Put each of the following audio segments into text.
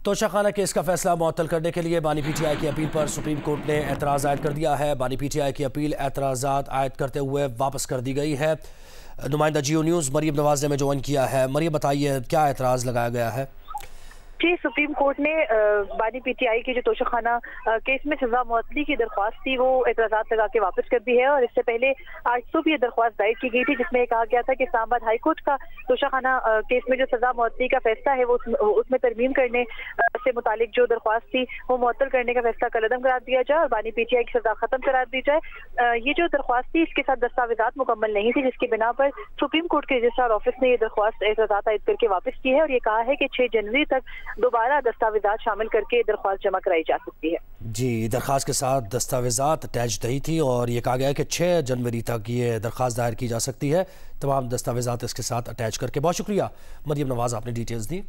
توشہ case کا فیصلہ معطل کرنے کے لیے بانی پی ٹی آئی کی اپیل پر سپریم کورٹ نے اعتراض عائد کر دیا ہے۔ بانی پی ٹی آئی کی اپیل اعتراضات عائد کرتے ہوئے واپس کر دی گئی ہے۔ نمائندہ جیو نیوز مریم نواز نے ہمیں جوائن کیا ہے۔ مریم بتائیے کیا اعتراض لگایا گیا ہے؟ جی، سپریم کورٹ نے بانی پی ٹی آئی کی جو توشہ خانہ کیس میں سزا معطلی کی درخواست تھی وہ اعتراضات لگا کے واپس کر دی ہے، اور اس سے پہلے 800 بھی یہ درخواست دائر کی گئی تھی جس میں کہا گیا تھا کہ اسلام آباد ہائی کورٹ کا توشہ خانہ کیس میں جو سزا معطلی کا فیصلہ ہے وہ اس میں ترمیم کرنے سے متعلق جو درخواست تھی وہ معطل کرنے کا فیصلہ کالعدم قرار دیا جائے اور بانی پی ٹی آئی کی سزا ختم قرار دی جائے۔ یہ جو درخواست تھی اس کے ساتھ دستاویزات مکمل نہیں تھی، جس کی بنا پر سپریم کورٹ کے رجسٹرار آفس نے یہ درخواست اعتراضات عائد کر کے واپس کی ہے اور یہ کہا ہے کہ 6 جنوری تک دوبارہ دستاویزات شامل کر کے درخواست جمع کرائی جا سکتی ہے۔ جی، درخواست کے ساتھ دستاویزات اٹیچ نہیں تھی اور یہ کہا گیا ہے کہ 6 جنوری تک یہ درخواست دائر کی جا سکتی ہے، تمام دستاویزات اس کے ساتھ اٹیچ کر کے۔ بہت شکریہ مریم نواز، آپ نے ڈیٹیلز دی۔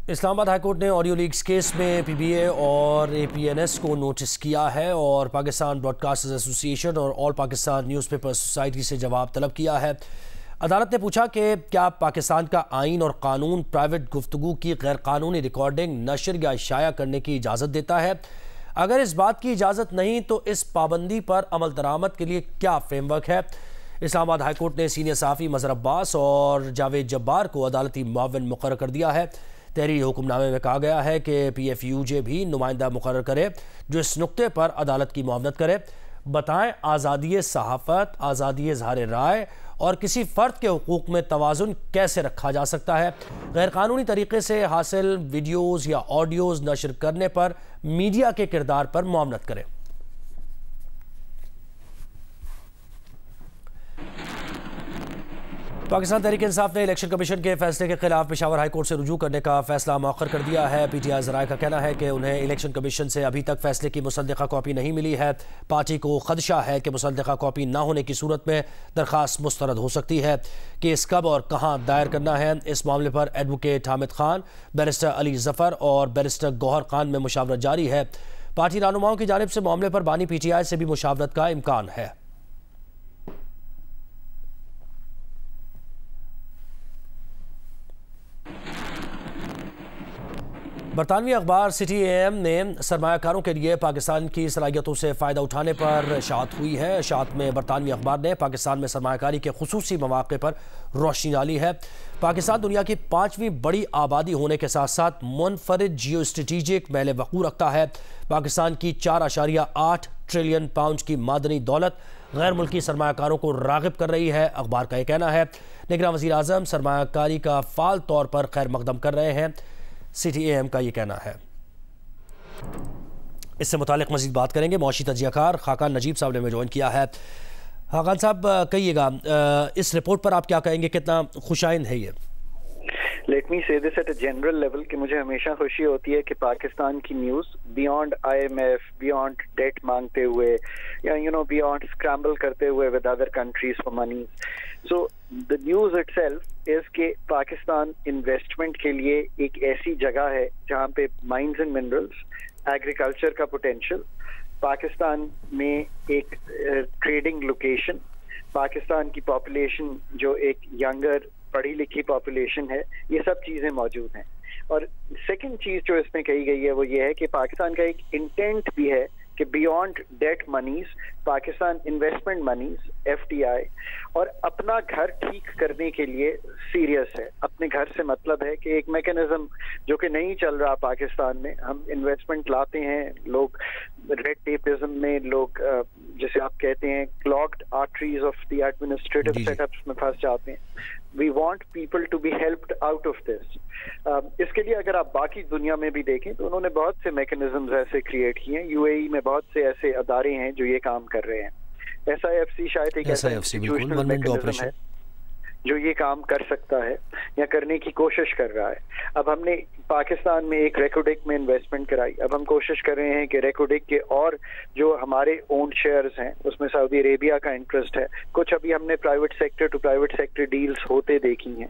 اسلام آباد ہائی کورٹ نے آڈیو لیکس کیس میں پی بی اے اور اے پی این ایس کو نوٹس کیا ہے اور پاکستان براڈ کاسٹرز ایسوسی ایشن اور آل پاکستان نیوز پیپر سوسائٹی سے جواب طلب کیا ہے۔ عدالت نے پوچھا کہ کیا پاکستان کا آئین اور قانون پرائیویٹ گفتگو کی غیر قانونی ریکارڈنگ، نشر یا شائع کرنے کی اجازت دیتا ہے؟ اگر اس بات کی اجازت نہیں تو اس پابندی پر عمل درآمد کے لیے کیا فریم ورک ہے؟ اسلام آباد ہائی کورٹ نے سینئر صحافی مظہر عباس اور جاوید جبار کو عدالتی معاون مقرر کر دیا ہے۔ تحریری حکم نامے میں کہا گیا ہے کہ پی ایف یو جے بھی نمائندہ مقرر کرے جو اس نقطے پر عدالت کی معاونت کرے۔ بتائیں، آزادی صحافت، آزادی اظہار رائے اور کسی فرد کے حقوق میں توازن کیسے رکھا جا سکتا ہے؟ غیر قانونی طریقے سے حاصل ویڈیوز یا آڈیوز نشر کرنے پر میڈیا کے کردار پر معاونت کرے۔ پاکستان تحریک انصاف نے الیکشن کمیشن کے فیصلے کے خلاف پشاور ہائی کورٹ سے رجوع کرنے کا فیصلہ مؤخر کر دیا ہے۔ پی ٹی آئی ذرائع کا کہنا ہے کہ انہیں الیکشن کمیشن سے ابھی تک فیصلے کی مصدقہ کاپی نہیں ملی ہے۔ پارٹی کو خدشہ ہے کہ مصدقہ کاپی نہ ہونے کی صورت میں درخواست مسترد ہو سکتی ہے۔ کیس کب اور کہاں دائر کرنا ہے، اس معاملے پر ایڈوکیٹ حامد خان، بیرسٹر علی ظفر اور بیرسٹر گوہر خان میں مشاورت جاری ہے۔ پارٹی رہنماؤں کی جانب سے معاملے پر بانی پی ٹی آئی سے بھی مشاورت کا امکان ہے۔ برطانوی اخبار سٹی اے ایم نے سرمایہ کاروں کے لیے پاکستان کی صلاحیتوں سے فائدہ اٹھانے پر اشاعت ہوئی ہے۔ اشاعت میں برطانوی اخبار نے پاکستان میں سرمایہ کاری کے خصوصی مواقع پر روشنی ڈالی ہے۔ پاکستان دنیا کی 5ویں بڑی آبادی ہونے کے ساتھ ساتھ منفرد جیو اسٹریٹجک میل وقوع رکھتا ہے۔ پاکستان کی 4.8 ٹریلین پاؤنڈ کی معدنی دولت غیر ملکی سرمایہ کاروں کو راغب کر رہی ہے، اخبار کا یہ کہنا ہے۔ نگراں وزیر اعظم سرمایہ کاری کا فعال طور پر خیر مقدم کر رہے ہیں، سٹی اے ایم کا یہ کہنا ہے۔ اس سے متعلق مزید بات کریں گے، معاشی تجزیہ کار خاقان نجیب صاحب نے ہمیں جوائن کیا ہے۔ خاقان صاحب، کہیے گا اس رپورٹ پر آپ کیا کہیں گے، کتنا خوشائند ہے یہ؟ Let me say this at a general level کہ مجھے ہمیشہ خوشی ہوتی ہے کہ پاکستان کی news beyond I M F, beyond debt مانگتے ہوئے یا بیانڈ اسکرامبل کرتے ہوئے with other countries for money, so the news itself is کہ پاکستان انویسٹمنٹ کے لیے ایک ایسی جگہ ہے جہاں پہ مائنز اینڈ منرلز، ایگریکلچر کا پوٹینشیل، پاکستان میں ایک ٹریڈنگ لوکیشن، پاکستان کی پاپولیشن جو ایک ینگر پڑھی لکھی پاپولیشن ہے، یہ سب چیزیں موجود ہیں۔ اور سیکنڈ چیز جو اس میں کہی گئی ہے وہ یہ ہے کہ پاکستان کا ایک انٹینٹ بھی ہے کہ beyond debt monies, Pakistan investment monies, F T I, اور اپنا گھر ٹھیک کرنے کے لیے سیریس ہے۔ اپنے گھر سے مطلب ہے کہ ایک میکانزم جو کہ نہیں چل رہا پاکستان میں، ہم انویسٹمنٹ لاتے ہیں، لوگ ریڈ ٹیپزم میں، لوگ جسے آپ کہتے ہیں clogged arteries of the administrative setups میں پھنس جاتے ہیں۔ We want people to be helped out of this. اس کے لیے اگر آپ باقی دنیا میں بھی دیکھیں تو انہوں نے بہت سے میکنزمز ایسے کریٹ کیے ہیں۔ یو اے ای میں بہت سے ایسے ادارے ہیں جو یہ کام کر رہے ہیں۔ ایس آئی ایف سی شاید ایک ایسا انسٹیٹیوشنل میکنزم ہے جو یہ کام کر سکتا ہے یا کرنے کی کوشش کر رہا ہے۔ اب ہم نے پاکستان میں ایک ریکوڈک میں انویسٹمنٹ کرائی، اب ہم کوشش کر رہے ہیں کہ ریکوڈک کے اور جو ہمارے اونڈ شیئرز ہیں اس میں سعودی عربیہ کا انٹرسٹ ہے، کچھ ابھی ہم نے private sector to private sector deals ہوتے دیکھی ہیں۔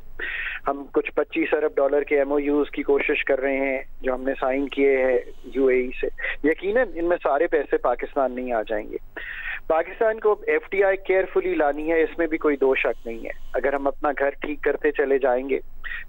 ہم کچھ 25 ارب ڈالر کے ایم او یوز کی کوشش کر رہے ہیں جو ہم نے سائن کیے ہیں یو اے ای سے۔ یقیناً ان میں سارے پیسے پاکستان نہیں آ جائیں گے۔ پاکستان کو ایف ٹی آئی کیئرفلی لانی ہے، اس میں بھی کوئی دو شک نہیں ہے۔ اگر ہم اپنا گھر ٹھیک کرتے چلے جائیں گے